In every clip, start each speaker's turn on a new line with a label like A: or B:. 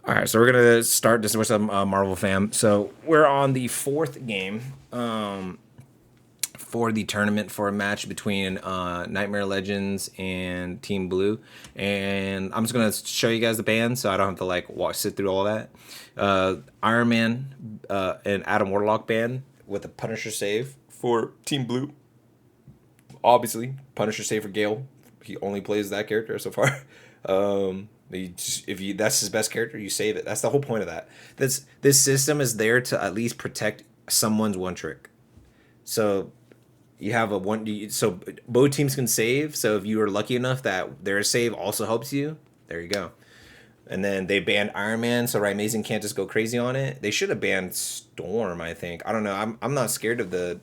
A: All right, so we're gonna start this with some Marvel fam. So we're on the fourth game for the tournament for a match between Nightmare Legends and Team Blue, and I'm just gonna show you guys the band so I don't have to like sit through all that. Iron Man and Adam Warlock band with a Punisher save for Team Blue. Obviously, Punisher save for Gale. He only plays that character so far. If you that's his best character, you save it. That's the whole point of that. This system is there to at least protect someone's one trick. So you have a one. So both teams can save. So if you are lucky enough that their save also helps you, there you go. And then they banned Iron Man, so Amazing can't just go crazy on it. They should have banned Storm, I think. I don't know. I'm not scared of the.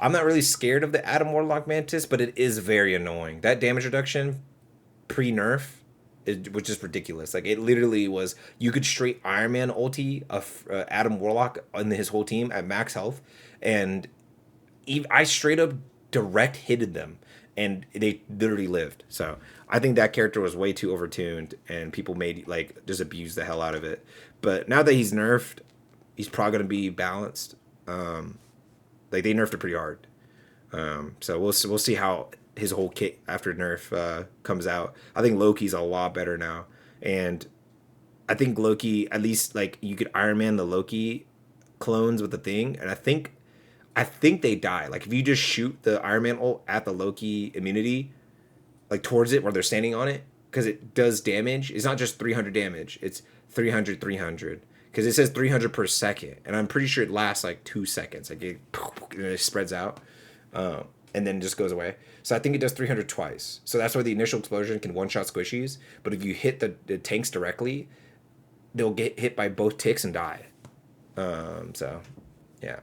A: I'm not really scared of the Adam Warlock Mantis, but it is very annoying. That damage reduction pre nerf, which is ridiculous. Like it literally was, you could straight Iron Man ulti of Adam Warlock on his whole team at max health, and I straight up direct hitted them, and they literally lived. So I think that character was way too overtuned, and people made like just abuse the hell out of it. But now that he's nerfed, he's probably gonna be balanced. Like they nerfed it pretty hard. So we'll see how his whole kit after nerf comes out. I think Loki's a lot better now, and I think Loki, at least like you could Iron Man the Loki clones with the thing, and I think they die. Like if you just shoot the Iron Man ult at the Loki immunity, like towards it where they're standing on it, because it does damage. It's not just 300 damage. It's 300, 300. Because it says 300 per second, and I'm pretty sure it lasts like 2 seconds. Like it spreads out, and then just goes away. So I think it does 300 twice. So that's why the initial explosion can one-shot squishies. But if you hit the tanks directly, they'll get hit by both ticks and die. So, yeah.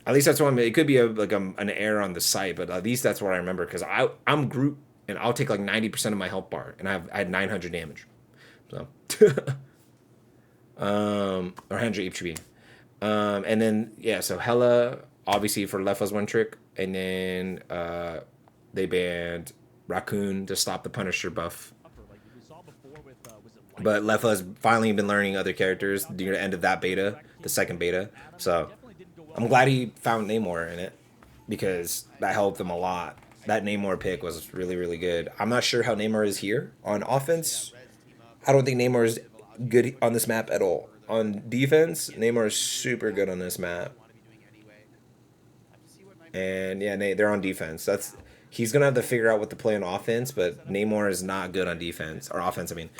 A: At least that's what I'm. It could be an error on the site, but at least that's what I remember. Because I'm Groot, and I'll take like 90% of my health bar, and I had 900 damage. So, or 100 HP. And then yeah, so Hela obviously for Lefa's one trick, and then they banned Raccoon to stop the Punisher buff. But Lefa's finally been learning other characters near the end of that beta, the second beta. So I'm glad he found Namor in it, because that helped him a lot. That Namor pick was really, really good. I'm not sure how Namor is here on offense. I don't think Namor is good on this map at all. On defense, Namor is super good on this map. And yeah, they're on defense. He's gonna have to figure out what to play on offense, but Namor is not good on defense or offense. I mean,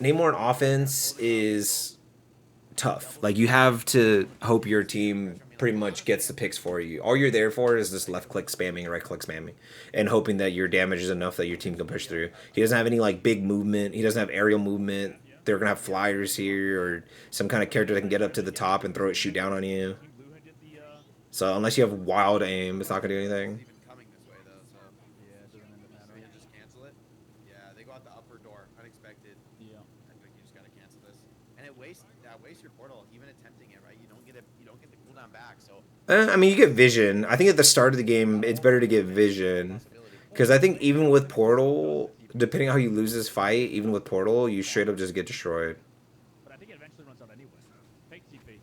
A: Namor on offense is tough. Like you have to hope your team pretty much gets the picks for you. All you're there for is just left click spamming, right click spamming, and hoping that your damage is enough that your team can push through. He doesn't have any like big movement. He doesn't have aerial movement. They're gonna have flyers here or some kind of character that can get up to the top and throw it, shoot down on you. So unless you have wild aim, it's not gonna do anything. I mean, you get vision. I think at the start of the game, it's better to get vision. Because I think even with Portal, depending on how you lose this fight, even with Portal, you straight up just get destroyed. But I think it eventually runs out anyway. Fake TP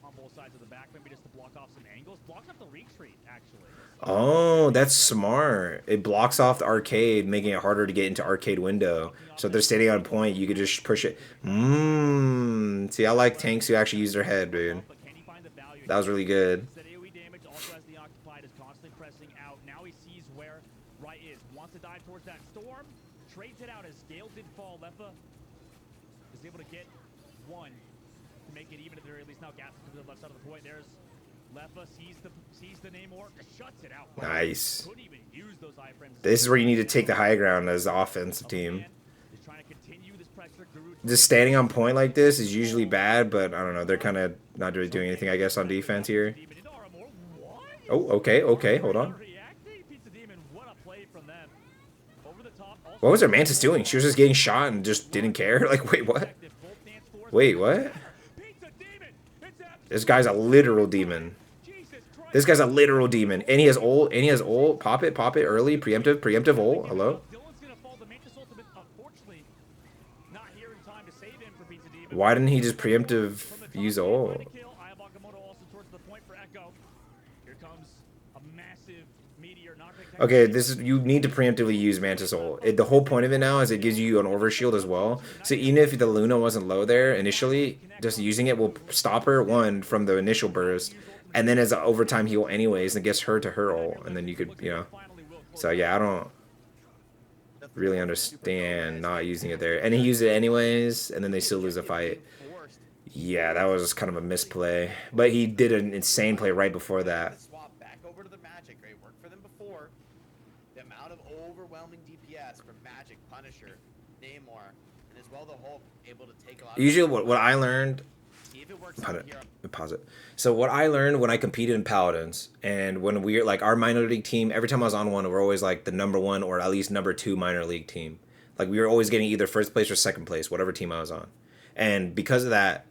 A: on both sides of the back, maybe just to block off some angles. Blocks off the retreat, actually. Oh, that's smart. It blocks off the arcade, making it harder to get into arcade window. So if they're standing on point, you could just push it. See, I like tanks who actually use their head, dude. That was really good. Now he sees where Right is. Wants to dive towards that storm. Trades it out as Gale did fall. Lefa is able to get one to make it even at the very least. Now Gas to the left side of the point. There's Lefa sees the Namor, shuts it out. Nice. This is where you need to take the high ground as the offensive team. Just standing on point like this is usually bad, but I don't know. They're kind of not really doing anything, I guess, on defense here. Oh, okay, hold on. What was their Mantis doing? She was just getting shot and just didn't care? Like, wait, what? Wait, what? This guy's a literal demon. This guy's a literal demon. And he has ult. Pop it early. Preemptive ult. Hello? Why didn't he just preemptive use ult? Okay, this is, you need to preemptively use Mantis ult. The whole point of it now is it gives you an overshield as well. So even if the Luna wasn't low there initially, just using it will stop her, one, from the initial burst, and then as an overtime heal anyways, and it gets her to her ult, and then you could, you know. So yeah, I don't really understand not using it there. And he used it anyways, and then they still lose a fight. Yeah, that was kind of a misplay. But he did an insane play right before that. Usually what I learned, pause it. So what I learned when I competed in Paladins, and when we like our minor league team, every time I was on one, we're always like the #1 or at least #2 minor league team. Like we were always getting either first place or second place, whatever team I was on. And because of that,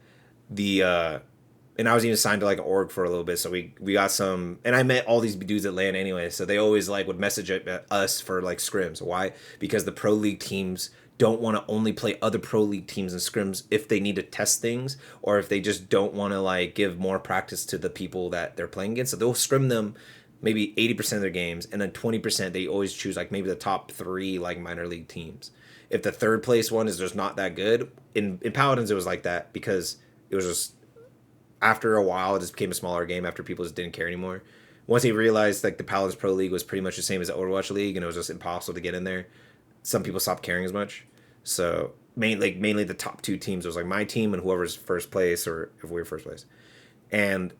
A: and I was even signed to like an org for a little bit, so we got some, and I met all these dudes at LAN anyway, so they always like would message us for like scrims. Why? Because the pro league teams don't want to only play other pro league teams in scrims if they need to test things, or if they just don't want to like give more practice to the people that they're playing against. So they'll scrim them maybe 80% of their games, and then 20% they always choose like maybe the top 3 like minor league teams. If the third place one is just not that good, in Paladins it was like that because it was just, after a while it just became a smaller game after people just didn't care anymore. Once they realized like the Paladins Pro League was pretty much the same as the Overwatch League and it was just impossible to get in there, some people stopped caring as much. So mainly the top 2 teams, it was like my team and whoever's first place, or if we were first place. And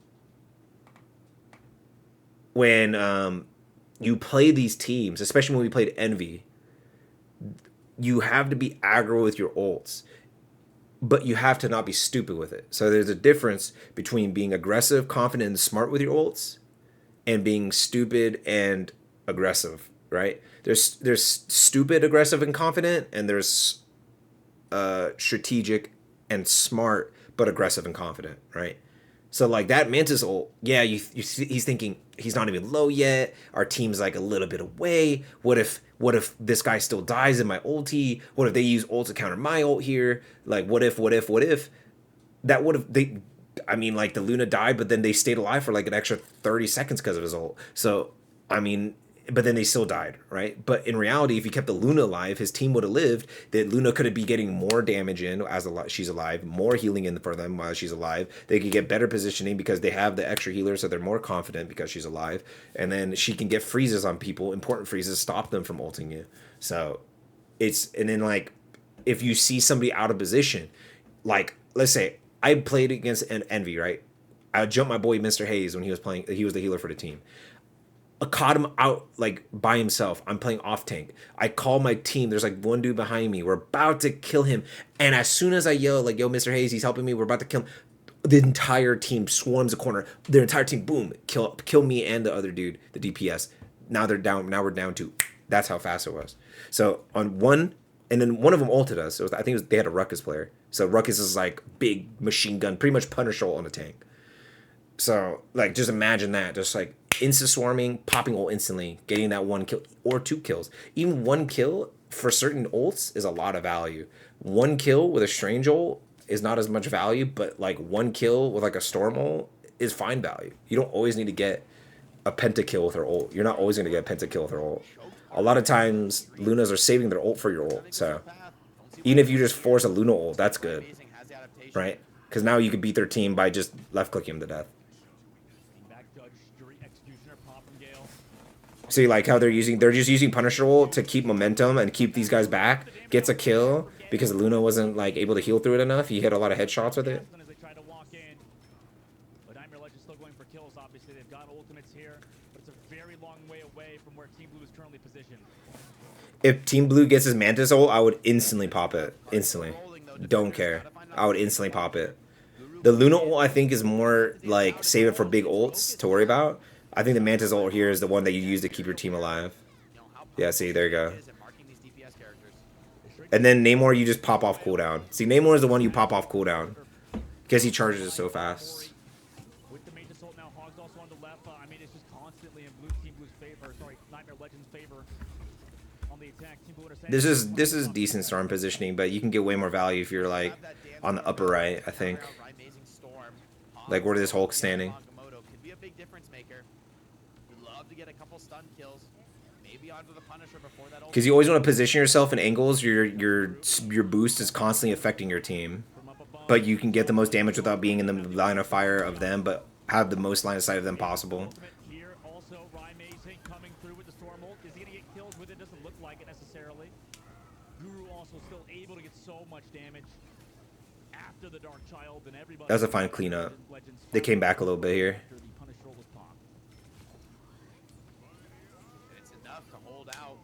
A: when you play these teams, especially when we played Envy, you have to be aggro with your ults, but you have to not be stupid with it. So there's a difference between being aggressive, confident, and smart with your ults, and being stupid and aggressive, right? There's stupid, aggressive, and confident, and there's strategic and smart but aggressive and confident, right? So like that Mantis ult, yeah, you see, he's thinking he's not even low yet. Our team's like a little bit away. What if this guy still dies in my ulti? What if they use ult to counter my ult here? Like what if? That would have they. I mean, like the Luna died, but then they stayed alive for like an extra 30 seconds because of his ult. So I mean, but then they still died, right? But in reality, if he kept the Luna alive, his team would have lived. That Luna could be getting more damage in as she's alive, more healing in for them while she's alive. They could get better positioning because they have the extra healer, so they're more confident because she's alive. And then she can get freezes on people, important freezes, stop them from ulting you. So and then like, if you see somebody out of position, like let's say I played against an Envy, right? I jumped my boy Mr. Hayes when he was playing. He was the healer for the team. I caught him out like by himself. I'm playing off tank. I call my team. There's like one dude behind me. We're about to kill him. And as soon as I yell like, yo, Mr. Hayes, he's helping me. We're about to kill him. The entire team swarms the corner. Their entire team, boom, kill me and the other dude, the DPS. Now they're down. Now we're down 2. That's how fast it was. So on one, and then one of them ulted us. So I think they had a Ruckus player. So Ruckus is like big machine gun, pretty much Punisher on a tank. So like, just imagine that, just like insta swarming, popping ult instantly, getting that 1 kill or 2 kills. Even 1 kill for certain ults is a lot of value. 1 kill with a strange ult is not as much value, but like 1 kill with like a storm ult is fine value. You don't always need to get a pentakill with her ult. You're not always going to get a pentakill with her ult. A lot of times Lunas are saving their ult for your ult. So even if you just force a Luna ult, that's good, right? Because now you could beat their team by just left clicking them to death. See, like how they're just using Punisher ult to keep momentum and keep these guys back. Gets a kill because Luna wasn't like able to heal through it enough. He hit a lot of headshots with it. If Team Blue gets his Mantis ult, I would instantly pop it. Instantly. Don't care. I would instantly pop it. The Luna ult, I think, is more like save it for big ults to worry about. I think the Mantis ult here is the one that you use to keep your team alive. Yeah, see, there you go. And then Namor, you just pop off cooldown. See, Namor is the one you pop off cooldown because he charges it so fast.
B: With the Mantis ult now, Hog's also on the left. I mean, it's just constantly in Blue Team Blue's favor. Sorry, Nightmare Legends' favor on the
A: This is decent storm positioning, but you can get way more value if you're like on the upper right, I think. Like where this Hulk's standing.
C: Could be a big difference maker. We'd love to get a couple stun kills. Maybe onto the Punisher before that.
A: Because you always want to position yourself in angles. Your boost is constantly affecting your team, but you can get the most damage without being in the line of fire of them, but have the most line of sight of them possible.
B: Here also Xraypc coming through with the storm ult. Is he gonna get kills with it? Doesn't look like it necessarily. Guru also still able to get so much damage after the Dark Child and everybody.
A: That was a fine cleanup. They came back a little bit here.
C: It's enough to hold out.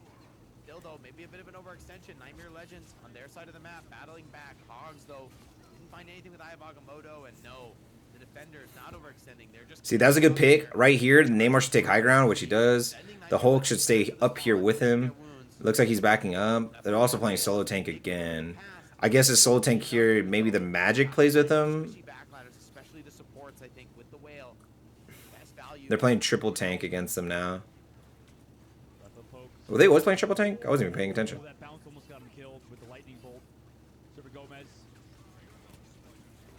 C: Still though, maybe a bit of an overextension. Nightmare Legends on their side of the map, battling back. Hogs though didn't find anything with Agamotto, and no, the defender is not overextending. They're just.
A: See, that was a good pick right here. Neymar should take high ground, which he does. The Hulk should stay up here with him. Looks like he's backing up. They're also playing solo tank again. I guess his solo tank here, maybe the magic plays with him. They're playing triple tank against them now. Were they always playing triple tank? I wasn't even paying attention.
B: That bounce almost got him killed with the lightning bolt. Super Gomez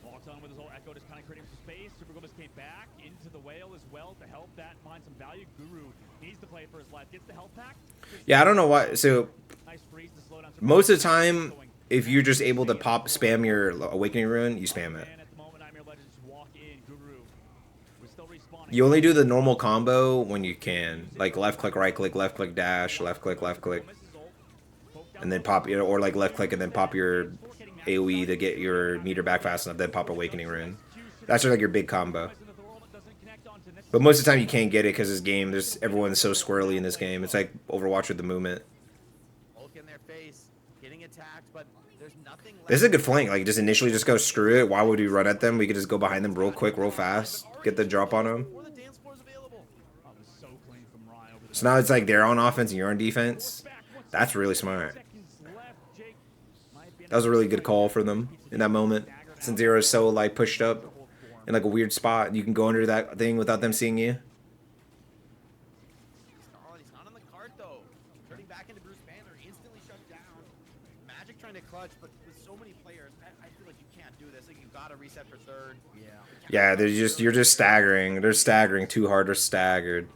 B: walks on with his whole echo, just kind of creating some space. Super Gomez came back into the whale as well to help that find some value. Guru needs to play for his life. Gets the health pack.
A: Yeah, I don't know why. So
B: Nice freeze to slow down.
A: most of the time, if you're just able to spam your awakening rune, you spam it.
B: At the moment, Nightmare Legends walk in. Guru was still respawning.
A: You only do the normal combo when you can, like left click, right click, left click, dash, left click, and then pop, or like left click and then pop your AOE to get your meter back fast enough, then pop awakening rune. That's just like your big combo. But most of the time you can't get it because this game, everyone's so squirrely in this game. It's like Overwatch with the movement. This is a good flank. Like just initially just go screw it. Why would we run at them? We could just go behind them real quick, real fast, get the drop on them. So now it's like they're on offense and you're on defense. That's really smart. That was a really good call for them in that moment. Since Zero is so like pushed up in like a weird spot, you can go under that thing without them seeing you.
C: He's not on the card though. Turning back into Bruce Banner, instantly shut down. Magic trying to clutch, but with so many players, I feel like you can't do this. Like you gotta reset for third.
A: Yeah, you're just staggering. They're staggering too hard. They're staggered.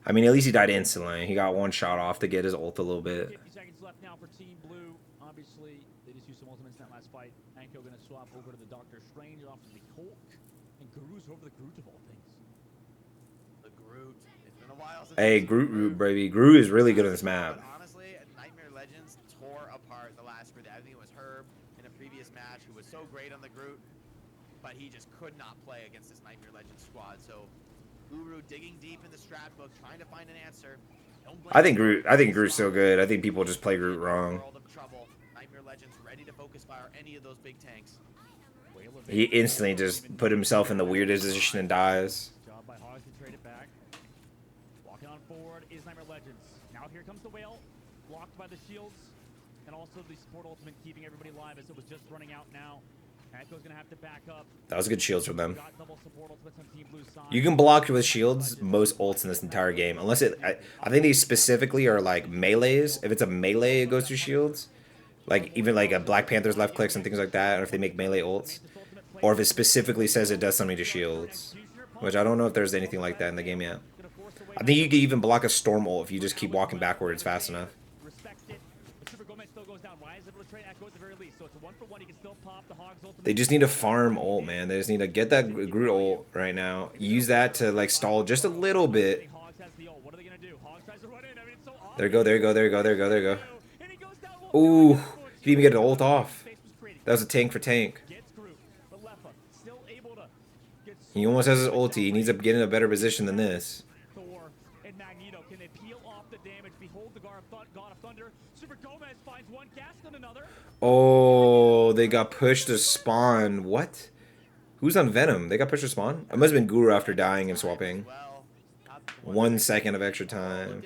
A: I mean, at least he died instantly. He got one shot off to get his ult a little bit.
B: 50 seconds left now for Team Blue. Obviously, they just used some ultimates in that last fight. Anko gonna swap over to the Doctor Strange off of the Hulk, and Guru's over the Groot of all things.
C: The Groot. It's been a while since.
A: Hey, Groot, baby. Groot is really good on this map.
C: Honestly, Nightmare Legends tore apart the last Groot. I think it was Herb in a previous match who was so great on the Groot, but he just could not play against this Nightmare Legends squad. So Guru digging deep in the strat book, trying to find an answer.
A: I think Groot's so good. I think people just play Groot wrong.
C: Nightmare Legends ready to focus fire any of those big tanks.
A: He instantly just put himself in the weirdest position and dies.
B: Job by Hogs to trade it back. Walking on forward is Nightmare Legends. Now here comes the whale, blocked by the shields, and also the support ultimate keeping everybody alive as it was just running out now. Echo's gonna have to back up.
A: That was good shields from them.
B: Got double support ultimates on Team Blue's side.
A: You can block with shields most ults in this entire game, unless I think these specifically are like melees. If it's a melee, it goes through shields. Like even like a Black Panther's left clicks and things like that, or if they make melee ults, or if it specifically says it does something to shields, which I don't know if there's anything like that in the game yet. I think you can even block a storm ult if you just keep walking backwards fast enough. They just need to farm ult, man. They just need to get that Groot ult right now. Use that to like stall just a little bit. There you go, there you go, there you go, there you go, there you go. Ooh, he didn't even get an ult off. That was a tank for tank. He almost has his ulti. He needs to get in a better position than this. Oh, they got pushed to spawn. What? Who's on Venom? They got pushed to spawn? It must have been Guru after dying and swapping. 1 second of extra time.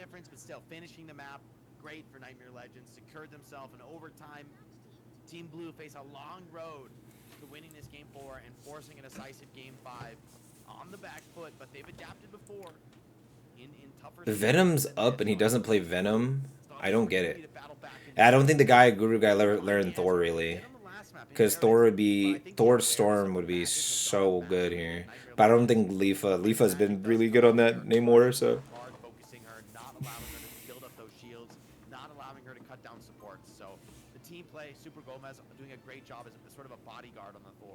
C: Finishing the map, great for Nightmare Legends. Secured themselves in overtime. Team Blue face a long road to winning this game 4 and forcing a decisive game 5 on the back foot, but they've adapted before. In tougher
A: Venom's up and he doesn't play Venom. I don't get it. I don't think the Guru guy learned Thor really. Because Thor Storm would be so good here. But I don't think Leafa's been really good on that anymore, so.
C: Hard focusing her, not allowing her to build up those shields, not allowing her to cut down supports. So the team play, Super Gomez doing a great job as sort of a bodyguard on the Thor.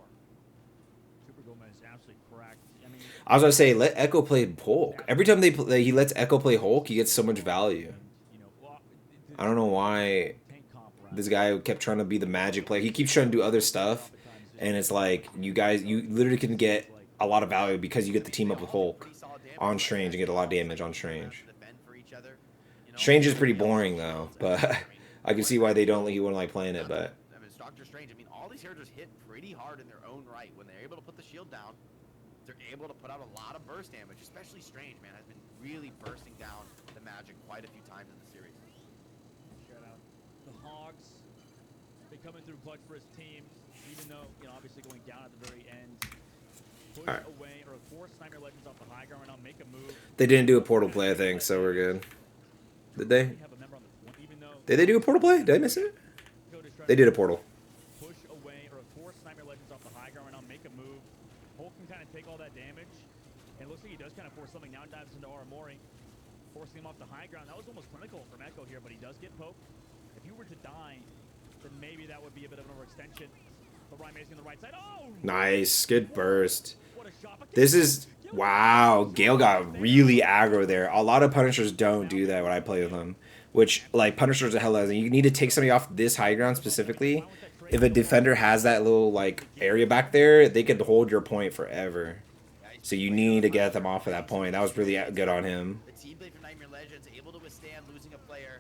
B: Super Gomez absolutely cracked. I mean,
A: I was gonna say, let Echo play Hulk. Every time he lets Echo play Hulk, he gets so much value.
B: you know, well,
A: I don't know why
B: tank comp round.
A: this guy kept trying to be the magic player. He keeps trying to do other stuff, and it's like you literally can get a lot of value because you get the team up with Hulk on Strange and get a lot of damage on Strange. Strange is pretty boring though, but I can see why he wouldn't like playing it. But
C: I mean, it's Doctor Strange. I mean, all these characters hit pretty hard in their own right. When they're able to put the shield down, they're able to put out a lot of burst damage. Especially Strange, man, has been really bursting down the magic quite a few times in the series.
B: Shout out the Hogs. They coming through clutch for his team, even though obviously going down at the very end. Push
A: Alright.
B: away or force Sniper Legends off the high ground right now. Make a move.
A: they didn't do a portal play, I think, so we're good. Did they?
B: We have a member on the even though
A: Did they do a portal play? Did I miss it? They did a portal.
B: push away or force Sniper Legends off the high ground right now. Make a move. Hulk can kind of take all that damage, and it looks like he does kind of force something. Now dives into Aramori, forcing him off the high ground. That was almost clinical from Echo here, but he does get poked. If you were to die, then maybe that would be a bit of an overextension. But Ryan Mason on the right side. Oh!
A: Nice, good burst.
B: What a shot. But
A: This is wow. Gale got really aggro there. A lot of Punishers don't do that when I play with them. Which like Punishers are hell out. You need to take somebody off this high ground specifically. If a defender has that little like area back there, they could hold your point forever. So you need to get them off of that point. That was really good on him.
C: The team play for Nightmare Legends able to withstand losing a player.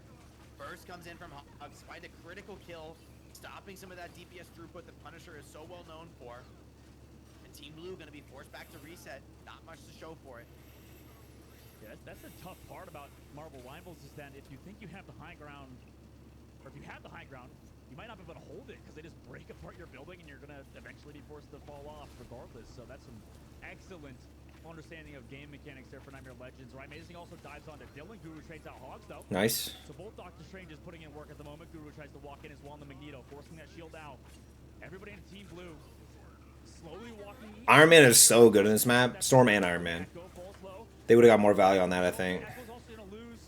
C: Burst comes in from Hogs, find a critical kill, stopping some of that DPS throughput that Punisher is so well known for. And Team Blue going to be forced back to reset. Not much to show for it.
B: Yeah, that's the tough part about Marvel Rivals is that if you think you have the high ground, or if you have the high ground, you might not be able to hold it because they just break apart your building and you're going to eventually be forced to fall off regardless. So that's some excellent understanding of game mechanics there for Nightmare Legends. Right, Amazing also dives onto Dylan. Guru trades out Hogs though.
A: Nice.
B: So both Doctor Strange is putting in work at the moment. Guru tries to walk in as well on the Magneto, forcing that shield out. Everybody in Team Blue slowly walking.
A: Iron Man is so good in this map. Storm and Iron Man.
B: Go full slow.
A: They would have got more value on that, I think.
B: Echo's also going to lose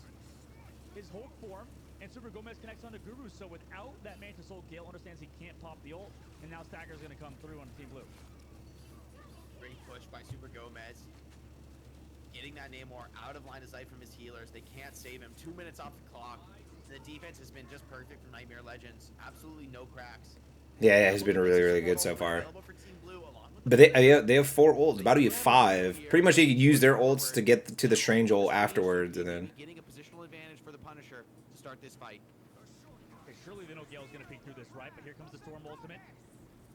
B: his Hulk form, and Super Gomez connects onto Guru. So without that Manta Soul, Gale understands he can't pop the ult, and now Stagger's going to come through on Team Blue.
C: Great push by Super Gomez. Getting that Namor out of line of sight from his healers. They can't save him. 2 minutes off the clock. The defense has been just perfect from Nightmare Legends. Absolutely no cracks.
A: Yeah, he's been really, really good so far.
C: Available for Team Blue, along with
A: But they have 4 ults. About to be 5. Pretty much they could use their ults to get to the Strange ult afterwards, and then.
C: getting a positional advantage for the Punisher to start this fight.
B: Okay, surely they know Gale's going to peek through this, right? But here comes the Storm Ultimate.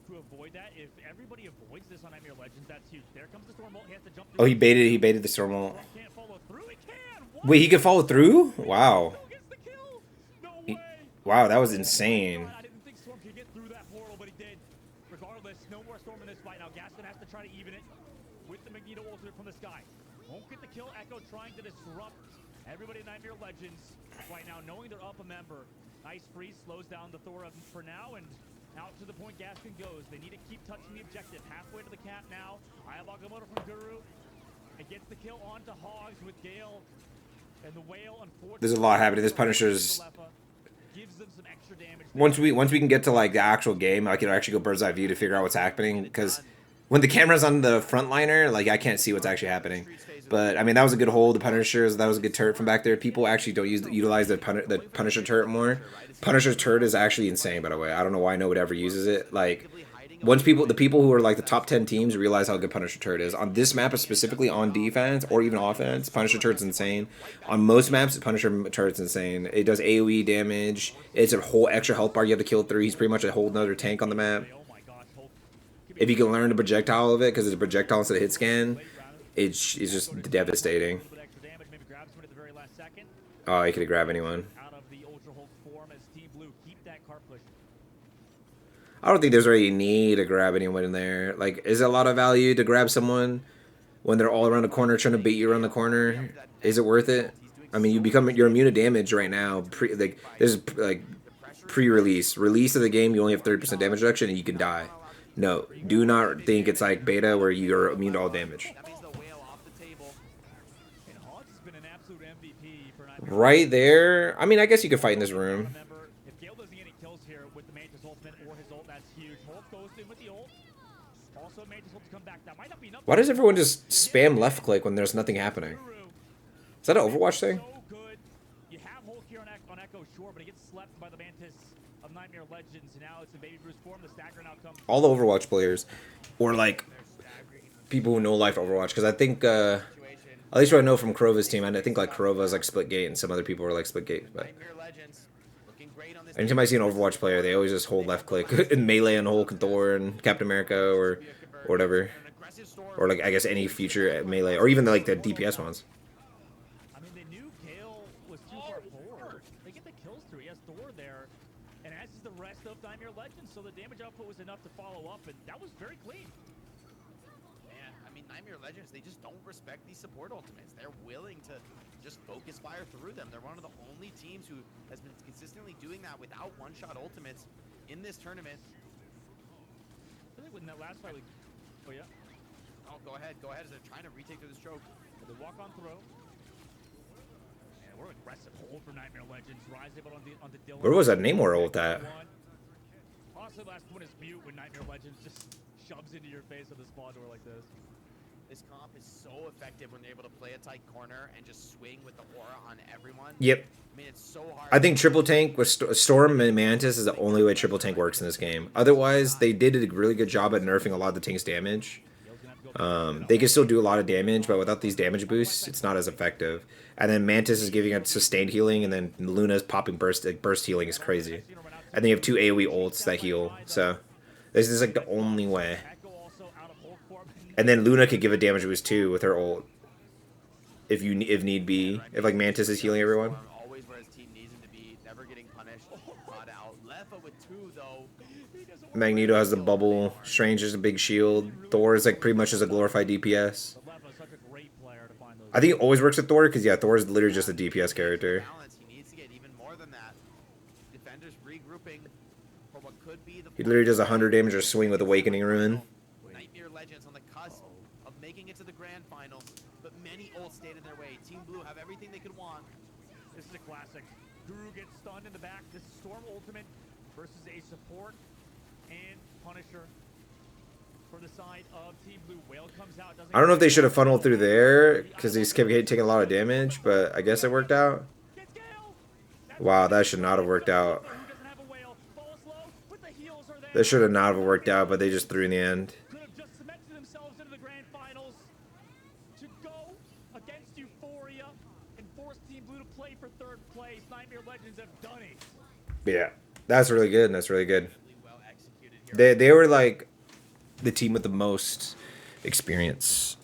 B: To avoid that, if everybody avoids this on Nightmare Legends, that's huge. There comes the Storm Ult. He has to jump through.
A: Oh, he baited the Storm ult.
B: Can't follow through. He can. What?
A: Wait, he could follow through? Wow.
B: Still gets the kill. No
A: He-
B: way.
A: Wow, that was insane.
B: I didn't think Storm could get through that portal, but he did. Regardless, no more Storm in this fight. Now Gaston has to try to even it with the Magneto ultimate from the sky. Won't get the kill. Echo trying to disrupt everybody in Nightmare Legends right now, knowing they're up a member. Nice freeze slows down the Thor for now, and out to the point Gaston goes. They need to keep touching the objective. Halfway to the cap now. Ayabagamota from Guru. It gets the kill onto Hogs with Gale. And the Whale, unfortunately,
A: There's a lot happening. This Punisher's.
B: gives them some extra damage.
A: Once we can get to like the actual game, I can actually go bird's eye view to figure out what's happening. Because when the camera's on the frontliner, like I can't see what's actually happening. But I mean, that was a good hold. The Punishers, that was a good turret from back there. People actually don't utilize the Punisher turret more. Punisher's turret is actually insane, by the way. I don't know why nobody ever uses it. Like, once the people who are like the top 10 teams realize how good Punisher turret is. On this map, specifically on defense or even offense, Punisher turret's insane. On most maps, Punisher turret's insane. It does AoE damage. It's a whole extra health bar you have to kill through. He's pretty much a whole nother tank on the map.
B: Oh my gosh, Hulk.
A: If you can learn the projectile of it, because it's a projectile instead of hit scan, it's just devastating.
B: A little bit extra damage, maybe grabs him at the very last second.
A: Oh, he could grab anyone.
B: Out of the Ultra Hulk form as Team Blue keep that cart push.
A: I don't think there's really a need to grab anyone in there. Like, is it a lot of value to grab someone when they're all around the corner trying to beat you around the corner? Is it worth it? I mean, you're immune to damage right now. There's like pre-release, release of the game, you only have 30% damage reduction and you can die. No, do not think it's like beta where you're immune to all damage.
C: That means the whale off the table.
B: And Hogs has been an absolute MVP for
A: Right there. I mean, I guess you could fight in this room.
B: Remember, if Gale doesn't get any kills here with the Mantis ultimate or his ult, that's huge. Hulk goes in with the ult. Also, Mantis ult to come back. That might not be enough.
A: Why does everyone just spam left click when there's nothing happening? Is that an Overwatch thing?
B: So good. You have Hulk here on Echo, sure, but he gets slept by the Mantis of Nightmare Legends. Now it's in Baby Bruce form. The stagger now comes.
A: All the Overwatch players, or like people who know life Overwatch, because I think at least what I know from Krova's team, I think like Krova's like split gate, and some other people are like split gate. But
C: Nightmare Legends looking great on this.
A: anytime I see an Overwatch player, they always just hold left click and melee and Hulk and Thor and Captain America or whatever, or like I guess any future melee or even like the DPS ones.
B: I mean, they knew Gale was too far forward. They get the kills through. He has Thor there, and as is the rest of Nightmare Legends, so the damage output was enough to follow up, and that was very clean.
C: Man, I mean, Nightmare Legends, they just don't respect these support ultimates. They're willing to just focus fire through them. They're one of the only teams who has been consistently doing that without one-shot ultimates in this tournament.
B: I think when that last fight, oh yeah,
C: Oh, go ahead as they're trying to retake through this choke.
B: they walk on throw. And we're aggressive hold for Nightmare Legends. Rise able on the Dylan.
A: Where was that Namor ult at?
B: Honestly, last one is mute when Nightmare Legends just shoves into your face with a spawn door like this.
C: This comp is so effective when they're able to play a tight corner and just swing with the aura on everyone.
A: Yep.
C: I mean, it's so hard.
A: I think triple tank with Storm and Mantis is the only way triple tank works in this game. Otherwise, they did a really good job at nerfing a lot of the tank's damage. They can still do a lot of damage, but without these damage boosts, it's not as effective. And then Mantis is giving it sustained healing, and then Luna's popping burst healing is crazy. And they have 2 AoE ults that heal, so this is like the only way. And then Luna could give a damage boost too with her ult, if need be. If like Mantis is healing everyone.
C: Always where his team needs him to be, never getting punished. Caught out. Lefa with 2 though.
A: Magneto has the bubble. Strange is a big shield. Thor is like pretty much just a glorified DPS. I think it always works with Thor because yeah, Thor is literally just a DPS character.
C: He needs to get even more than that. Defenders regrouping for what could be the.
A: He literally does 100 damage or swing with Awakening Ruin.
C: Nightmare Legends on the cusp of making it to the grand finals, but many ults stayed in their way. Team Blue have everything they could want.
B: This is a classic. Guru gets stunned in the back. This is Storm Ultimate versus a support and Punisher for the side of Team Blue. Whale comes out.
A: I don't know if they should have funneled through there because he's kept taking a lot of damage, but I guess it worked out. Wow, that should not have worked out. That should have not have worked out, but they just threw in the end.
B: Could have just cemented themselves into the grand finals to go against Euphoria and force Team Blue to play for 3rd place. Nightmare Legends have done it.
A: Yeah, that's really good. That's really good.
C: Well executed here.
A: They were like the team with the most experience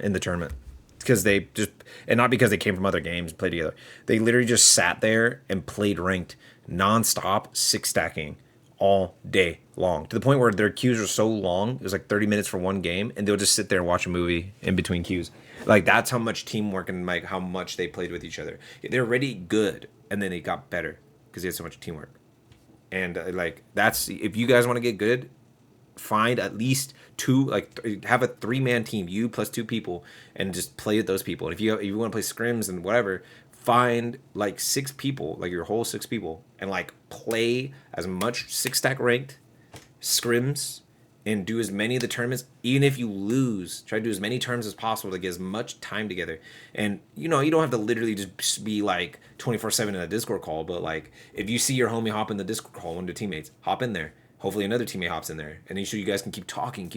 A: in the tournament because they just, and not because they came from other games and played together. They literally just sat there and played ranked non-stop 6-stacking all day long to the point where their queues were so long. It was like 30 minutes for one game, and they'll just sit there and watch a movie in between queues. Like that's how much teamwork and like how much they played with each other. They're already good, and then it got better because they had so much teamwork. And like that's, if you guys want to get good, find at least 2, like have a 3-man team, you plus 2 people, and just play with those people. And if you want to play scrims and whatever, find like 6 people, like your whole 6 people, and like play as much 6-stack ranked scrims and do as many of the tournaments. Even if you lose, try to do as many tournaments as possible to get as much time together. And you know, you don't have to literally just be like 24/7 in a Discord call, but like if you see your homie hop in the Discord call, one of the teammates, hop in there. Hopefully another teammate hops in there, and so you guys can keep talking.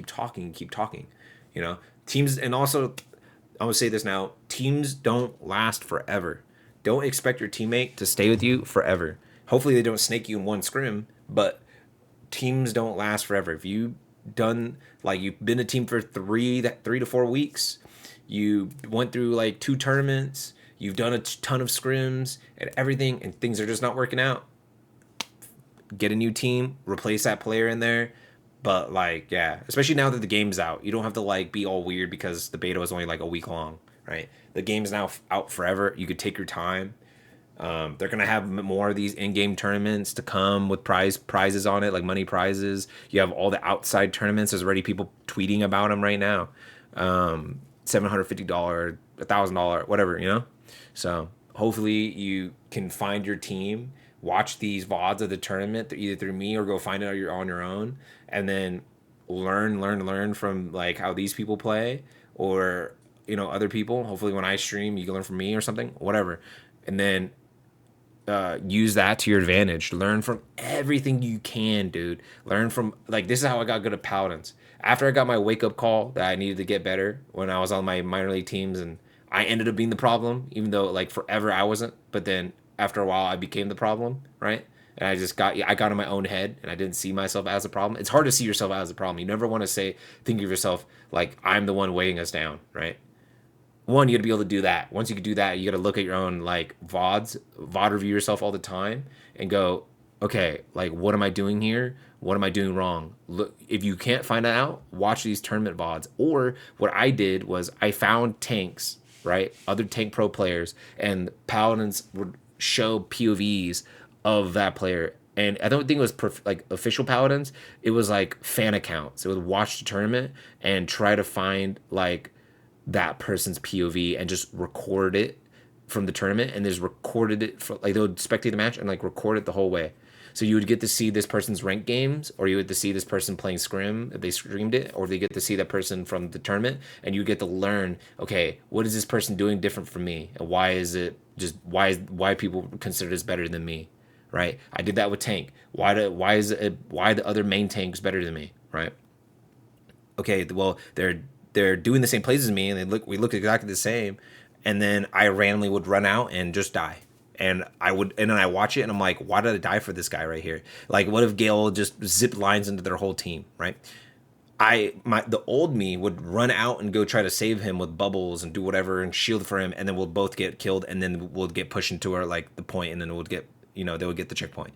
A: You know, teams, and also I'm gonna say this now: teams don't last forever. Don't expect your teammate to stay with you forever. Hopefully they don't snake you in one scrim, but teams don't last forever. If you've been a team for 3 to 4 weeks, you went through like 2 tournaments, you've done a ton of scrims and everything, and things are just not working out. Get a new team, replace that player in there. But like, yeah, especially now that the game's out, you don't have to like be all weird because the beta was only like a week long right? The game's now out forever. You could take your time. They're gonna have more of these in-game tournaments to come with prizes on it, like money prizes. You have all the outside tournaments. There's already people tweeting about them right now. $750, $1,000, whatever, you know. So hopefully you can find your team, watch these VODs of the tournament either through me or go find it on your own, and then learn from like how these people play or other people. Hopefully when I stream, you can learn from me or something, whatever, and then use that to your advantage. Learn from everything you can, dude. Learn from like this is how I got good at Paladins. After I got my wake up call that I needed to get better when I was on my minor league teams, and I ended up being the problem, even though like forever I wasn't. But then after a while, I became the problem, right? And I got in my own head, and I didn't see myself as a problem. It's hard to see yourself as a problem. You never want to think of yourself like I'm the one weighing us down, right? One, you got to be able to do that. Once you can do that, you got to look at your own like VOD review yourself all the time and go, okay, like what am I doing here? What am I doing wrong? Look, if you can't find that out, watch these tournament VODs. Or what I did was I found tanks, right? Other tank pro players, and Paladins would show POVs of that player. And I don't think it was like official Paladins. It was like fan accounts. It would watch the tournament and try to find like that person's POV and just record it from the tournament, and just recorded it for like they would spectate the match and like record it the whole way. So you would get to see this person's ranked games, or you would get to see this person playing scrim if they streamed it, or they get to see that person from the tournament, and you get to learn, okay, what is this person doing different from me, and why is it just why people consider this better than me, right? I did that with tank. Why the other main tanks better than me, right? Okay, well they're doing the same plays as me, and we look exactly the same, and then I randomly would run out and just die. And then I watch it and I'm like, why did I die for this guy right here? Like, what if Gale just zip lines into their whole team, right? The old me would run out and go try to save him with bubbles and do whatever and shield for him, and then we'll both get killed, and then we'll get pushed into our like the point, and then we'll get they would get the checkpoint.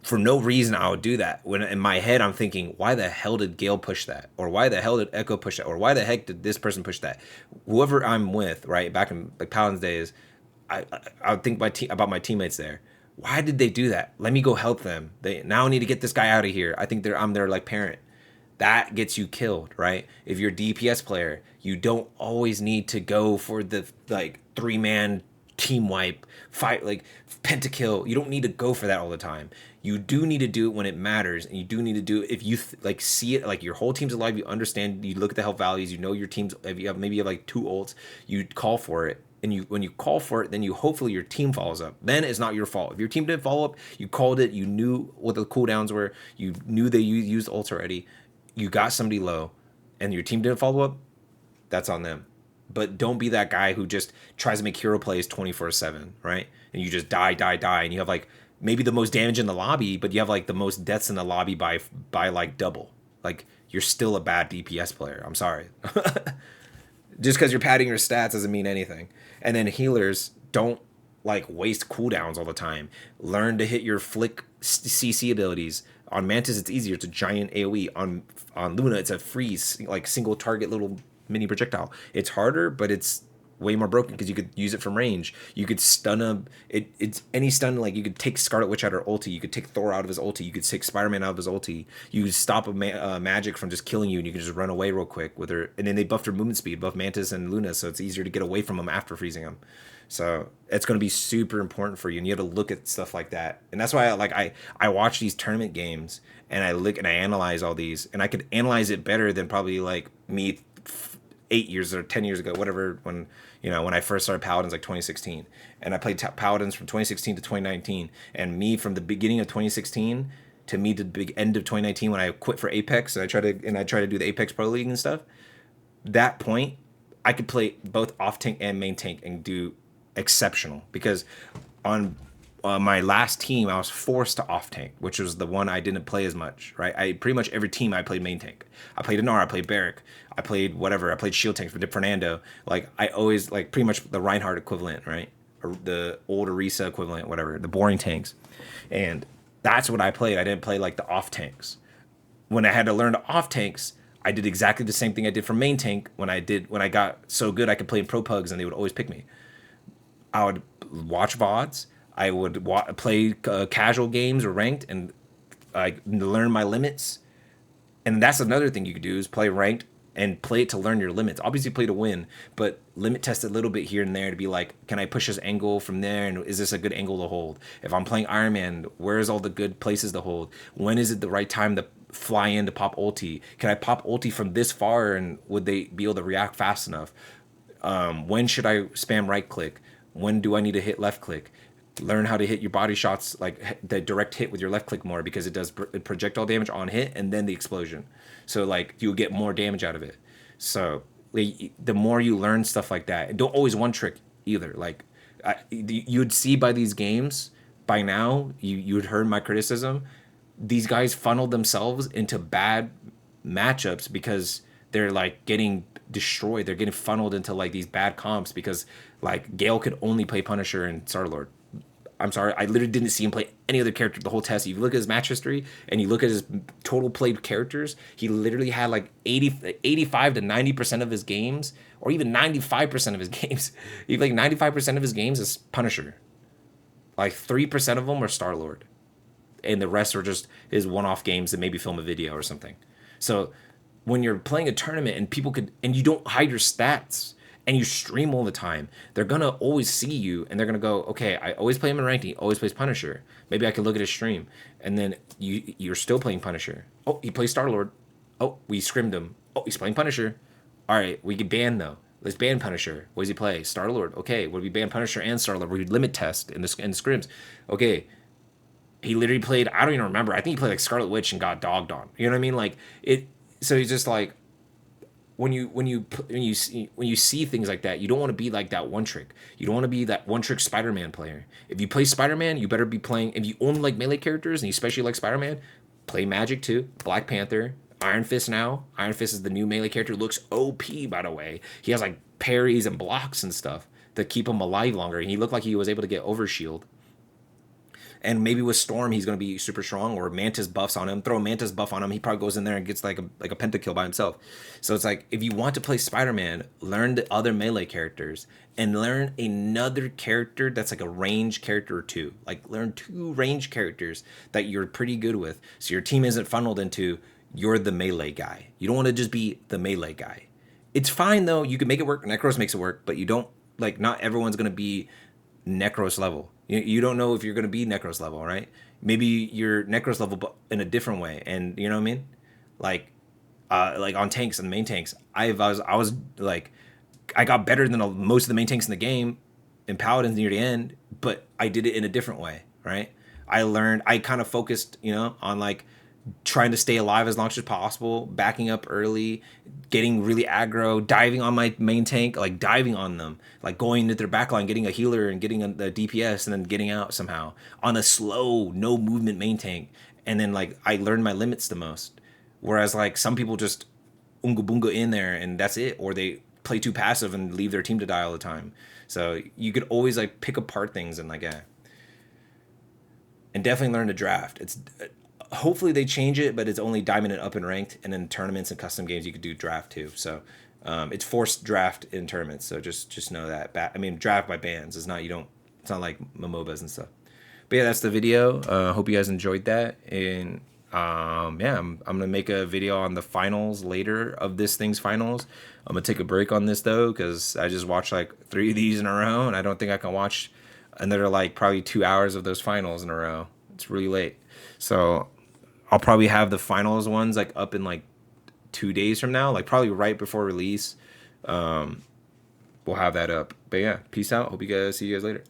A: For no reason I would do that. When in my head I'm thinking, why the hell did Gale push that? Or why the hell did Echo push that? Or why the heck did this person push that? Whoever I'm with, right, back in like Paladin's days, I would think about my teammates there. Why did they do that? Let me go help them. They now need to get this guy out of here. I think I'm their like parent. That gets you killed, right? If you're a DPS player, you don't always need to go for the like 3-man team wipe fight, like pentakill. You don't need to go for that all the time. You do need to do it when it matters, and you do need to do it if you like see it like your whole team's alive. You understand. You look at the health values. You know your team's. If you have maybe you have like 2 ults, you call for it. And when you call for it, then hopefully your team follows up. Then it's not your fault. If your team didn't follow up, you called it. You knew what the cooldowns were. You knew they used ults already. You got somebody low, and your team didn't follow up. That's on them. But don't be that guy who just tries to make hero plays 24/7, right? And you just die, and you have like maybe the most damage in the lobby, but you have like the most deaths in the lobby by like double. Like you're still a bad DPS player. I'm sorry. Just because you're padding your stats doesn't mean anything. And then healers, don't like waste cooldowns all the time. Learn to hit your flick CC abilities. On Mantis, it's easier. It's a giant AoE. On Luna, it's a freeze, like single target little mini projectile. It's harder, but it's way more broken because you could use it from range. You could stun it's any stun. Like you could take Scarlet Witch out of her ulti. You could take Thor out of his ulti. You could take Spider-Man out of his ulti. You could stop a magic from just killing you, and you can just run away real quick with her. And then they buffed her movement speed, buff Mantis and Luna, so it's easier to get away from them after freezing them. So it's going to be super important for you, and you have to look at stuff like that. And that's why I watch these tournament games, and I look and I analyze all these, and I could analyze it better than probably like me 8 years or 10 years ago, whatever, when I first started Paladins, like 2016, and I played Paladins from 2016 to 2019, and me from the beginning of 2016 to me to the big end of 2019 when I quit for Apex and I try to do the Apex Pro League and stuff. That point, I could play both off tank and main tank and do exceptional, because on my last team I was forced to off tank, which was the one I didn't play as much, right? I pretty much every team I played main tank. I played Anar, I played Barrack, I played whatever, I played shield tanks for Fernando. Like I always like pretty much the Reinhardt equivalent, right? Or the old Orisa equivalent, whatever, the boring tanks. And that's what I played. I didn't play like the off tanks. When I had to learn the off tanks, I did exactly the same thing I did for main tank when I got so good I could play in pro pugs and they would always pick me. I would watch VODs. I would play casual games or ranked and learn my limits. And that's another thing you could do is play ranked and play it to learn your limits. Obviously play to win, but limit test a little bit here and there to be like, can I push this angle from there? And is this a good angle to hold? If I'm playing Iron Man, where's all the good places to hold? When is it the right time to fly in to pop ulti? Can I pop ulti from this far and would they be able to react fast enough? When should I spam right click? When do I need to hit left click? Learn how to hit your body shots, like the direct hit with your left click more, because it does projectile damage on hit and then the explosion. So like you'll get more damage out of it. So the more you learn stuff like that, don't always one trick either. Like you'd see by these games by now, you'd heard my criticism. These guys funneled themselves into bad matchups because they're like getting destroyed. They're getting funneled into like these bad comps because like Gale could only play Punisher and Star-Lord. I'm sorry, I literally didn't see him play any other character the whole test. If you look at his match history and you look at his total played characters, he literally had like 85 to 90% of his games, or even 95% of his games. He like 95% of his games is Punisher. Like 3% of them are Star-Lord. And the rest are just his one-off games that maybe film a video or something. So when you're playing a tournament and people could, and you don't hide your stats, and you stream all the time, they're gonna always see you and they're gonna go, okay, I always play him in ranked, he always plays Punisher. Maybe I can look at his stream. And then you're still playing Punisher. Oh, he plays Star-Lord. Oh, we scrimmed him. Oh, he's playing Punisher. All right, we get banned though. Let's ban Punisher. What does he play? Star-Lord. Okay, would we ban Punisher and Star-Lord? We limit test in the scrims. Okay, he literally played, I don't even remember. I think he played like Scarlet Witch and got dogged on. You know what I mean? Like it. So he's just like, when you see things like that, you don't want to be like that one trick. You don't want to be that one trick Spider-Man player. If you play Spider-Man, you better be playing. If you only like melee characters and you especially like Spider-Man, play Magic too, Black Panther, Iron Fist now. Iron Fist is the new melee character. Looks OP, by the way. He has like parries and blocks and stuff to keep him alive longer. And he looked like he was able to get overshield. And maybe with Storm, he's going to be super strong, or Mantis buffs on him. Throw a Mantis buff on him. He probably goes in there and gets like a pentakill by himself. So it's like, if you want to play Spider-Man, learn the other melee characters and learn another character that's like a range character or two. Like learn 2 range characters that you're pretty good with. So your team isn't funneled into, you're the melee guy. You don't want to just be the melee guy. It's fine though. You can make it work. Necros makes it work, but you don't, like, not everyone's going to be Necros level. You don't know if you're going to be Necros level, right? Maybe you're Necros level, but in a different way. And you know what I mean? Like on tanks and main tanks, I was like, I got better than most of the main tanks in the game in Paladins near the end, but I did it in a different way, right? I kind of focused, on like trying to stay alive as long as possible, backing up early, getting really aggro, diving on my main tank, like diving on them, like going into their backline, getting a healer and getting the DPS and then getting out somehow on a slow, no movement main tank. And then like I learned my limits the most. Whereas like some people just unga bunga in there and that's it, or they play too passive and leave their team to die all the time. So you could always like pick apart things and like, and definitely learn to draft. It's hopefully they change it, but it's only diamond and up and ranked, and in tournaments and custom games you could do draft too. So it's forced draft in tournaments. So just know that. I mean, draft by bans is not, it's not like MOBAs and stuff. But yeah, that's the video. Hope you guys enjoyed that. And I'm gonna make a video on the finals later of this thing's finals. I'm gonna take a break on this though, because I just watched like 3 of these in a row, and I don't think I can watch another like probably 2 hours of those finals in a row. It's really late. So I'll probably have the finals ones like up in like 2 days from now, like probably right before release. We'll have that up. But yeah, peace out. Hope you guys see you guys later.